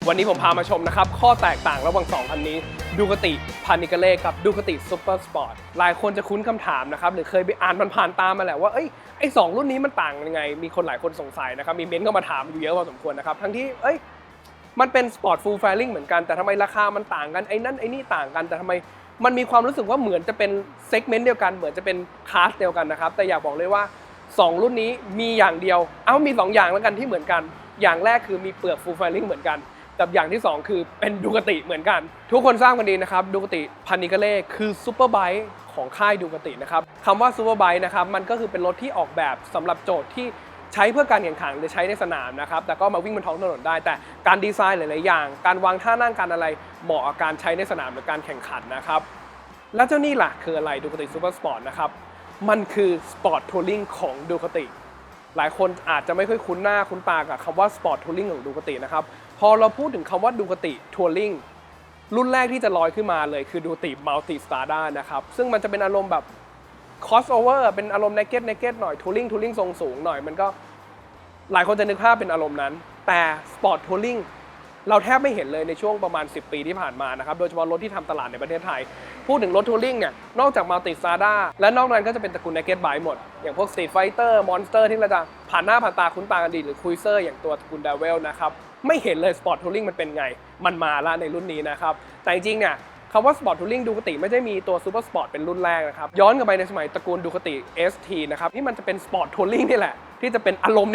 วันนี้ผมพามาชมนะครับข้อแตกต่างระหว่าง2คันนี้ดูคติพานิกาเล่กับดูคติซูเปอร์สปอร์ตหลายคนจะคุ้นคำถามนะครับหรือเคยไปอ่านผ่านตามมาแหละว่าไอ้2รุ่นนี้มันต่างยังไงมีคนหลายคนสงสัยนะครับมีเม้นต์เข้ามาถามอยู่เยอะพอสมควรนะครับทั้งที่มันเป็นสปอร์ตฟูลไฟลิ่งเหมือนกันแต่ทำไมราคามันต่างกันไอ้นั่นไอ้นี่ต่างกันแต่ทำไมมันมีความรู้สึกว่าเหมือนจะเป็นเซกเมนต์เดียวกันเหมือนจะเป็นคลาสเดียวกันนะครับแต่อยากบอกเลยว่า2รุ่นนี้มีอย่างเดียวมี2อย่างแล้วกันที่เหมือนกันอย่างแรกคือมีเปลือกฟูลไฟลิ่งเหมือนกันกับอย่างที่2คือเป็นดูคติเหมือนกันทุกคนทราบกันดีนะครับดูคติพานิกาเล่คือซูเปอร์ไบค์ของค่ายดูคตินะครับคำว่าซูเปอร์ไบค์นะครับมันก็คือเป็นรถที่ออกแบบสำหรับโจทย์ที่ใช้เพื่อการแข่งขันหรือใช้ในสนามนะครับแต่ก็มาวิ่งบนท้องถนนได้แต่การดีไซน์หลายๆอย่างการวางท่านั่งการอะไรเหมาะกับการใช้ในสนามหรือการแข่งขันนะครับแล้วเจ้านี่ล่ะคืออะไรดูคติซูเปอร์สปอร์ตนะครับมันคือสปอร์ตทัวริงของดูคติหลายคนอาจจะไม่ค่อยคุ้นหน้าคุ้นตากับคำว่าสปอร์ตทัวริงของดูคตินะครับพอเราพูดถึงคำว่าดูคติทัวริงรุ่นแรกที่จะลอยขึ้นมาเลยคือดูคติมัลติสตาร์ด้านะครับซึ่งมันจะเป็นอารมณ์แบบคอสโอเวอร์เป็นอารมณ์เนเก็ตหน่อยทัวริงทรงสูงหน่อยมันก็หลายคนจะนึกภาพเป็นอารมณ์นั้นแต่สปอร์ตทัวริงเราแทบไม่เห็นเลยในช่วงประมาณ10 ปีที่ผ่านมานะครับโดยเฉพาะรถที่ทำตลาดในประเทศไทยพูดถึงรถทัวริงเนี่ยนอกจากมัลติสตาร์ด้าและนอกนั้นก็จะเป็นตระกูลเนเก็ตไบค์หมดอย่างพวกสตรีทไฟเตอร์มอนสเตอร์ที่เราจะผ่านหน้าผ่านตาคุ้นตากันดีหรือคุยเซอร์อย่างตัวตระกูลดาเวลนะครับไม่เห็นเลยสปอร์ตทัวริงมันเป็นไงมันมาละในรุ่นนี้นะครับแต่จริงๆเนี่ยคำว่าสปอร์ตทัวริงดูคติไม่ได้มีตัวซูเปอร์สปอร์ตเป็นรุ่นแรกนะครับย้อนกลับไปในสมัยตระกูลดูคติ ST นะครับที่มันจะเป็นสปอร์ตทัวริงนี่แหละที่จะเป็นอารมณ์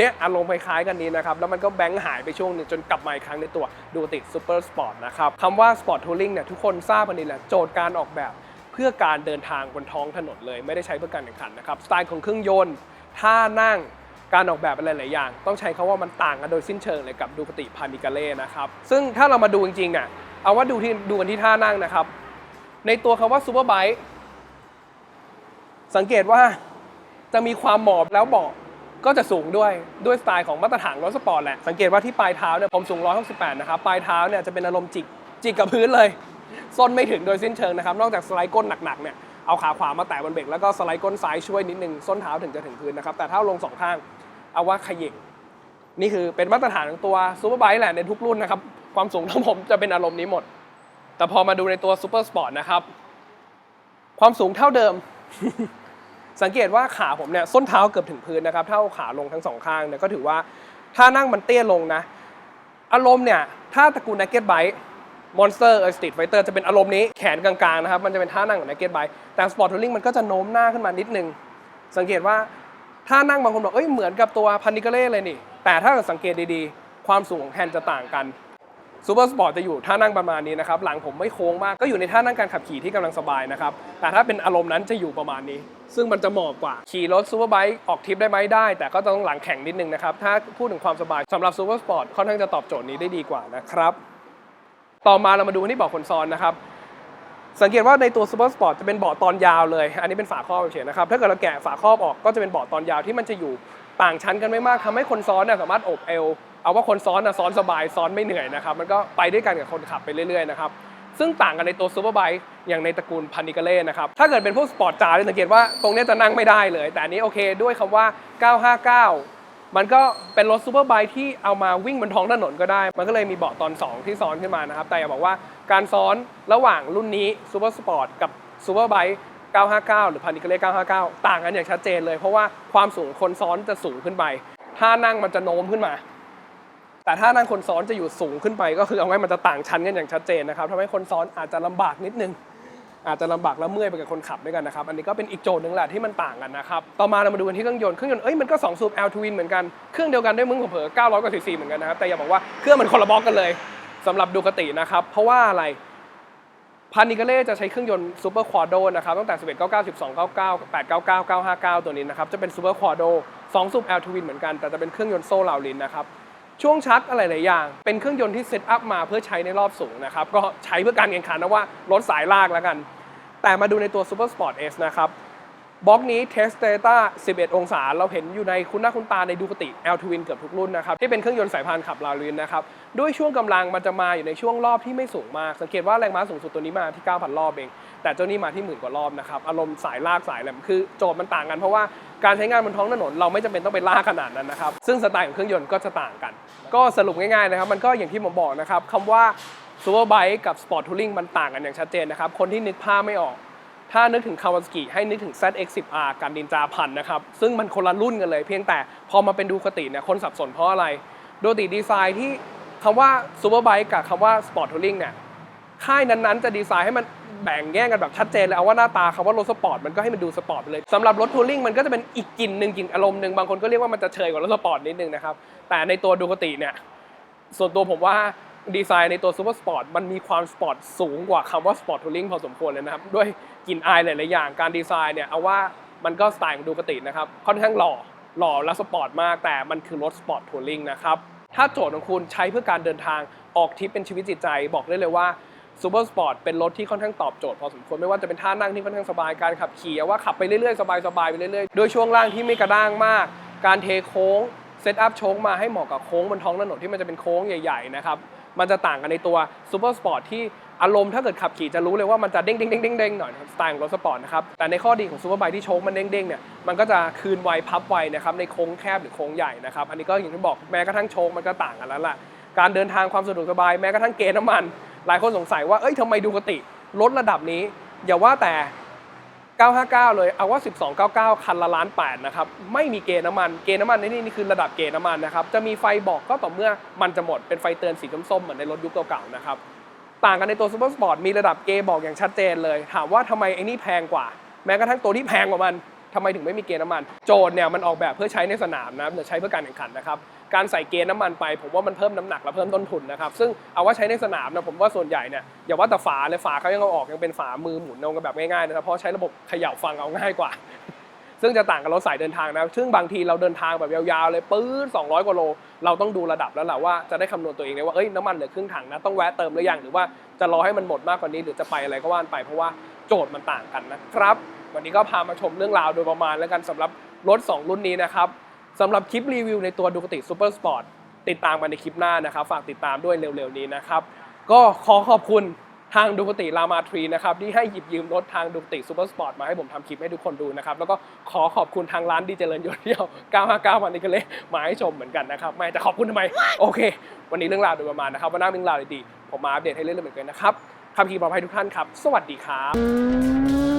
คล้ายๆกันนี้นะครับแล้วมันก็แบงค์หายไปช่วงนึงจนกลับมาอีกครั้งในตัวดูคติซูเปอร์สปอร์ตนะครับคำว่าสปอร์ตทัวริงเนี่ยทุกคนทราบกันดีแหละโจทย์การออกแบบเพื่อการเดินทางบนท้องถนนเลยไม่ได้ใช้เพื่อการแข่งขันนะครับสไตล์ของเครื่องยนต์ท่านั่งการออกแบบอะไรหลายอย่างต้องใช้คำว่ามันต่างกันโดยสิ้นเชิงเลยกับดูคติพานิกาเล่นะครับซึ่งถ้าเรามาดูจริงๆเนี่ยเอาว่าดูกันที่ท่านั่งนะครับในตัวคำว่าซูเปอร์ไบค์สังเกตว่าจะมีความหมอบแล้วเบาะก็จะสูงด้วยสไตล์ของมาตรฐานรถสปอร์ตแหละสังเกตว่าที่ปลายเท้าเนี่ยผมสูง168นะครับปลายเท้าเนี่ยจะเป็นอารมณ์จิกกับพื้นเลยส้นไม่ถึงโดยสิ้นเชิงนะครับนอกจากสไลด์ก้นหนักๆเนี่ยเอาขาขวามาแตะบนเบรกแล้วก็สไลด์ก้นซ้ายช่วยนิดนึงส้นเท้าถึงจะถึงพื้นนะครับแต่ถ้าลง2ข้างเอาว่าขยิบนี่คือเป็นมาตรฐานของตัวซูเปอร์ไบค์แหละในทุกรุ่นนะครับความสูงของผมจะเป็นอารมณ์นี้หมดแต่พอมาดูในตัวซูเปอร์สปอร์ตนะครับความสูงเท่าเดิม สังเกตว่าขาผมเนี่ยส้นเท้าเกือบถึงพื้นนะครับเท่าขาลงทั้ง2ข้างเนี่ยก็ถือว่าถ้านั่งมันเตี้ยลงนะอารมณ์เนี่ยถ้าตระกูลนักเก็ตไบค์มอนสเตอร์สตรีทไฟเตอร์จะเป็นอารมณ์นี้แขนกลางๆนะครับมันจะเป็นท่านั่งของนักเก็ตไบค์แต่สปอร์ตทัวริงมันก็จะโน้มหน้าขึ้นมานิดนึงสังเกตว่าท่านั่งบางคนบอกเหมือนกับตัวพานิกาเล่เลยนี่แต่ถ้าสังเกตดีๆความสูงของแฮนด์จะต่างกันซูเปอร์สปอร์ตจะอยู่ท่านั่งประมาณนี้นะครับหลังผมไม่โค้งมากก็อยู่ในท่านั่งการขับขี่ที่กำลังสบายนะครับแต่ถ้าเป็นอารมณ์นั้นจะอยู่ประมาณนี้ซึ่งมันจะเหมาะกว่าขี่รถซูเปอร์ไบค์ออกทริปได้ไหมได้แต่ก็ต้องหลังแข็งนิดนึงนะครับถ้าพูดถึงความสบายสำหรับซูเปอร์สปอร์ตค่อนข้างจะตอบโจทย์นี้ได้ดีกว่านะครับต่อมาเรามาดูที่เบาะคนซ้อนนะครับสังเกตว่าในตัวซูเปอร์สปอร์ตจะเป็นเบาะตอนยาวเลยอันนี้เป็นฝาครอบเฉยๆนะครับถ้าเกิดเราแกะฝาครอบออกก็จะเป็นเบาะตอนยาวที่มันจะอยู่ต่างชั้นกันไม่มากทำให้คนซ้อนสามารถโอบเอวเอาว่าคนซ้อนซ้อนสบายซ้อนไม่เหนื่อยนะครับมันก็ไปด้วยกันกับคนขับไปเรื่อยๆนะครับซึ่งต่างกันในตัวซูเปอร์ไบค์อย่างในตระกูลพานิกาเล่นะครับถ้าเกิดเป็นพวกสปอร์ตจ๋าจะสังเกตว่าตรงนี้จะนั่งไม่ได้เลยแต่อันนี้โอเคด้วยคำว่า959มันก็เป็นรถซูเปอร์ไบค์ที่เอามาวิ่งบนท้องถนนก็ได้มันก็เลยมีเบาะตอน2ที่ซ้อนขึ้นมานะครับแต่อย่าบอกว่าการซ้อนระหว่างรุ่นนี้ซูเปอร์สปอร์ตกับซูเปอร์ไบค์959หรือพานิกาเล่959ต่างกันอย่างชัดเจนเลยเพราะว่าความสูงคนซ้อนจะสูงขึ้นไปท่านั่งมันจะโน้มขึ้นมาแต่ถ้านั่งคนซ้อนจะอยู่สูงขึ้นไปก็คือเอาไว้มันจะต่างชั้นกันอย่างชัดเจนนะครับทำให้คนซ้อนอาจจะลำบากนิดนึงอาจจะลำบากและเมื่อยไปกับคนขับด้วยกันนะครับอันนี้ก็เป็นอีกโจทย์นึงแหละที่มันต่างกันนะครับต่อมาเรามาดูกันที่เครื่องยนต์มันก็2 สูบ L Twin เหมือนกันเครื่องเดียวกันด้วยมึงเผลอ900 กว่าซีซีเหมือนกันนะครับแต่อย่าบอกว่าเครื่องมันคนละบล็อกกันเลยสำหรับดูคตินะครับเพราะว่าอะไรพานิกาเล่จะใช้เครื่องยนต์ซูเปอร์ควอโดนะครับตั้งแต่1199 1299 899 959ตัวนี้นะครับจะเป็นซูเปอร์ควอโด2 สูบ L Twin เหมือนกันแต่จะเป็นเครื่องยนต์โซ่ลาวลินนะครับช่วงชักอะไรหลายอย่างเป็นเครื่องยนต์ที่เซตอัพมาเพื่อใช้ในรอบสูงนะครับก็ใช้เพื่อการแข่งขันนะว่ารถสายลากแล้วกันแต่มาดูในตัว Super Sport S นะครับบล็อกนี้ Test Data 11 องศาเราเห็นอยู่ในคุ้นหน้าคุ้นตาในดูคติ L Twin เกือบทุกรุ่นนะครับที่เป็นเครื่องยนต์สายพานขับลาวลินนะครับด้วยช่วงกำลังมันจะมาอยู่ในช่วงรอบที่ไม่สูงมากสังเกตว่าแรงม้าสูงสุดตัวนี้มาที่ 9,000 รอบเอง แต่เจ้านี่มาที่10,000 กว่ารอบนะครับอารมณ์สายลากสายแหลมคือโจทย์มันต่างกันเพราะว่าการใช้งานบนท้องถนนเราไม่จำเป็นต้องไปลากขนาดนั้นนะครับซึ่งสไตล์ของเครื่องยนต์ก็จะต่างกันก็สรุปง่ายๆนะครับมันก็อย่างที่ผมบอกนะครับคำว่าซูเปอร์ไบค์กับสปอร์ตทัวริงมันต่างกันอย่างชัดเจนนะครับคนที่นึกภาพไม่ออกถ้านึกถึง Kawasaki ให้นึกถึง ZX10R กับ Ninja 1000นะครับซึ่งมันคนละรุ่นกันเลยเพียงแต่พอมาเป็นดูคติเนี่ยคนสับสนเพราะอะไรดูคติดีไซน์ที่คำว่าซูเปอร์ไบค์กับคำว่าสปอร์ตทัวริงเนี่ยค่ายนั้นๆจะดีไซน์ให้มันแบ่งแยกกันแบบชัดเจนเลยเอาว่าหน้าตาคำว่ารถสปอร์ตมันก็ให้มันดูสปอร์ตไปเลยสำหรับรถทัวริงมันก็จะเป็นอีกกลิ่นหนึ่งกลิ่นอารมณ์หนึ่งบางคนก็เรียกว่ามันจะเชยกว่ารถสปอร์ตนิดนึงนะครับแต่ในตัวดูคติเนี่ยส่วนตัวผมว่าดีไซน์ในตัวซูเปอร์สปอร์ตมันมีความสปอร์ตสูงกว่าคำว่าสปอร์ตทัวริงพอสมควรเลยนะครับด้วยกลิ่นอายหลายๆอย่างการดีไซน์เนี่ยเอาว่ามันก็สไตล์ของดูคตินะครับค่อนข้างหล่อและสปอร์ตมากแต่มันคือรถสปอร์ตทัวริงนะครับถ้าโจทย์ของคุณใช้เพื่อการเดินทางออกทริปเป็นชีวิตจิตใจบอกได้เลยว่าซูเปอร์สปอร์ตเป็นรถที่ค่อนข้างตอบโจทย์พอสมควรไม่ว่าจะเป็นท่านั่งที่ค่อนข้างสบายการขับขี่ว่าขับไปเรื่อยๆสบายๆไปเรื่อยๆด้วยช่วงล่างที่ไม่กระด้างมากการเทโค้งเซตอัพโชคมาให้เหมาะกับโค้งบนท้องถนนที่มันจะเป็นโค้งใหญ่ๆนะครับมันจะต่างกันในตัวซูเปอร์สปอร์ตที่อารมณ์ถ้าเกิดขับขี่จะรู้เลยว่ามันจะเด้งๆๆๆหน่อยสไตล์ของรถสปอร์ตนะครับแต่ในข้อดีของซูเปอร์ไบค์ที่โชคมันเด้งๆเนี่ยมันก็จะคืนไวพับไวนะครับในโค้งแคบหรือโค้งใหญ่นะครับอันนี้ก็อย่างที่บอกแม้กระทั่งโชคมันก็ต่างกันแล้วล่ะการเดินทางความสะดวกสบายแม้กระทั่งเกณฑ์น้ำมันหลายคนสงสัยว่าทำไมดูคติรถระดับนี้อย่าว่าแต่959เลยเอาว่า1299คันละ1,800,000นะครับไม่มีเกณฑ์น้ำมันในนี่คือระดับเกณฑ์น้ำมันนะครับจะมีไฟบอกก็ต่อเมื่อมันจะหมดเป็นไฟเตือนสีส้มๆเหมือนในรถยุคเก่าๆนะครับต่างกันในตัวซูเปอร์สปอร์ตมีระดับเกณฑ์บอกอย่างชัดเจนเลยถามว่าทำไมไอ้นี่แพงกว่าแม้กระทั่งตัวที่แพงกว่ามันทำไมถึงไม่มีเกณฑ์น้ำมันโจทย์เนี่ยมันออกแบบเพื่อใช้ในสนามนะใช้เพื่อการแข่งขันนะครับการใส่เกณฑ์น้ำมันไปผมว่ามันเพิ่มน้ำหนักและเพิ่มต้นทุนนะครับซึ่งเอาว่าใช้ในสนามนะผมว่าส่วนใหญ่เนี่ยอย่าว่าแต่ฝาเลยฝาเขายังเอาออกยังเป็นฝามือหมุนเอากันแบบง่ายๆนะครับเพราะใช้ระบบเขย่าฟังเอาง่ายกว่าซึ่งจะต่างกับรถสายเดินทางนะซึ่งบางทีเราเดินทางแบบยาวๆเลยปื๊ด200 กว่าโลเราต้องดูระดับแล้วแหละว่าจะได้คำนวณตัวเองได้ว่าน้ำมันเหลือครึ่งถังนะต้องแวะเติมหรือยังหรือว่าจะรอให้มันหมดมากกว่านี้หรือจะไปอะไรก็ว่านไปเพราะว่าโจทย์มันต่างกันนะครับวันนี้ก็พามาชมเรื่องราวโดยประมาณแล้วกันสำหรับรถ2รุ่นนี้นะครับสำหรับคลิปรีวิวในตัวดูคติซูเปอร์สปอร์ตติดตามมาในคลิปหน้านะครับฝากติดตามด้วยเร็วๆนี้นะครับก็ขอบคุณทางดูคติรามาทรีนะครับที่ให้หยิบยืมรถทางดูคติซูเปอร์สปอร์ตมาให้ผมทำคลิปให้ทุกคนดูนะครับแล้วก็ขอบคุณทางร้านดีเจริญยนต์เที่ยว959มันนี่ก็เลยมาให้ชมเหมือนกันนะครับไม่จะขอบคุณทำไมโอเควันนี้เรื่องราวโดยประมาณนะครับวันหน้าเรื่องราวดีๆผมมาอัปเดตให้เรื่อยๆเหมือนกันนะครับขับขี่ปลอดภัยทุกท่านครับสวัสดีครับ